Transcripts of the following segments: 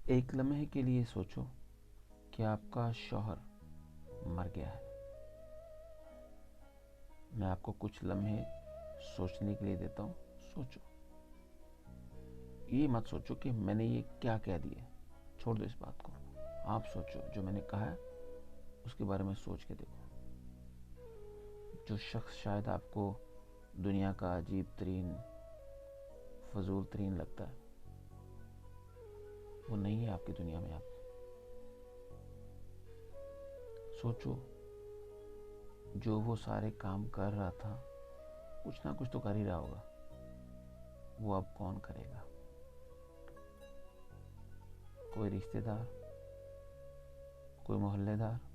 ایک لمحے کے لیے سوچو کہ آپ کا شوہر مر گیا ہے۔ میں آپ کو کچھ لمحے سوچنے کے لیے دیتا ہوں، سوچو۔ یہ مت سوچو کہ میں نے یہ کیا کہہ دیا، چھوڑ دو اس بات کو۔ آپ سوچو جو میں نے کہا ہے اس کے بارے میں سوچ کے دیکھو۔ جو شخص شاید آپ کو دنیا کا عجیب ترین، فضول ترین لگتا ہے، وہ نہیں ہے آپ کی دنیا میں۔ آپ سوچو جو وہ سارے کام کر رہا تھا، کچھ نہ کچھ تو کر ہی رہا ہوگا، وہ اب کون کرے گا؟ کوئی رشتہ دار، کوئی محلے دار؟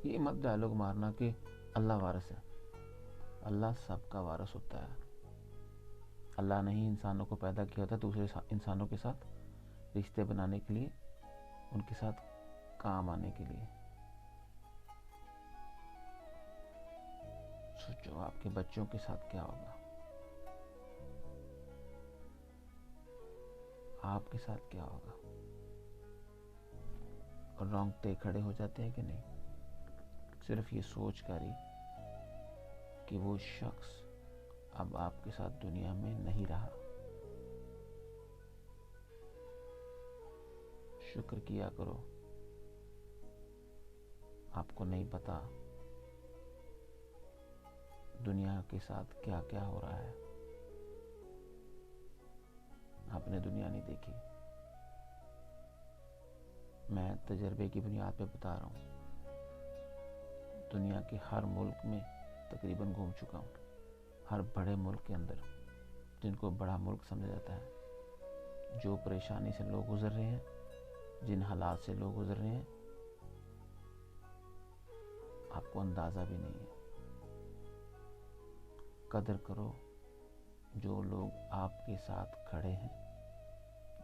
یہ مت ڈائلاگ مارنا کہ اللہ وارث ہے۔ اللہ سب کا وارث ہوتا ہے۔ اللہ نے ہی انسانوں کو پیدا کیا ہوتا ہے دوسرے انسانوں کے ساتھ رشتے بنانے کے لیے، ان کے ساتھ کام آنے کے لیے۔ سوچو آپ کے بچوں کے ساتھ کیا ہوگا، آپ کے ساتھ کیا ہوگا؟ اور رونگٹے کھڑے ہو جاتے ہیں کہ نہیں، صرف یہ سوچ کر ہی کہ وہ شخص اب آپ کے ساتھ دنیا میں نہیں رہا۔ شکر کیا کرو، آپ کو نہیں پتا دنیا کے ساتھ کیا کیا ہو رہا ہے۔ آپ نے دنیا نہیں دیکھی۔ میں تجربے کی بنیاد پہ بتا رہا ہوں۔ دنیا کے ہر ملک میں تقریباً گھوم چکا ہوں، ہر بڑے ملک کے اندر جن کو بڑا ملک سمجھا جاتا ہے۔ جو پریشانی سے لوگ گزر رہے ہیں، جن حالات سے لوگ گزر رہے ہیں، آپ کو اندازہ بھی نہیں ہے۔ قدر کرو جو لوگ آپ کے ساتھ کھڑے ہیں،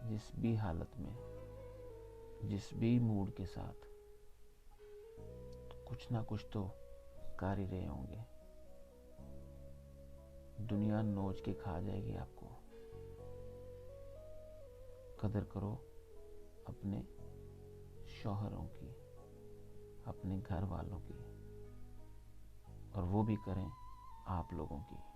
جس بھی حالت میں، جس بھی موڈ کے ساتھ، کچھ نہ کچھ تو کر ہی رہے ہوں گے۔ دنیا نوچ کے کھا جائے گی آپ کو۔ قدر کرو اپنے شوہروں کی، اپنے گھر والوں کی، اور وہ بھی کریں آپ لوگوں کی۔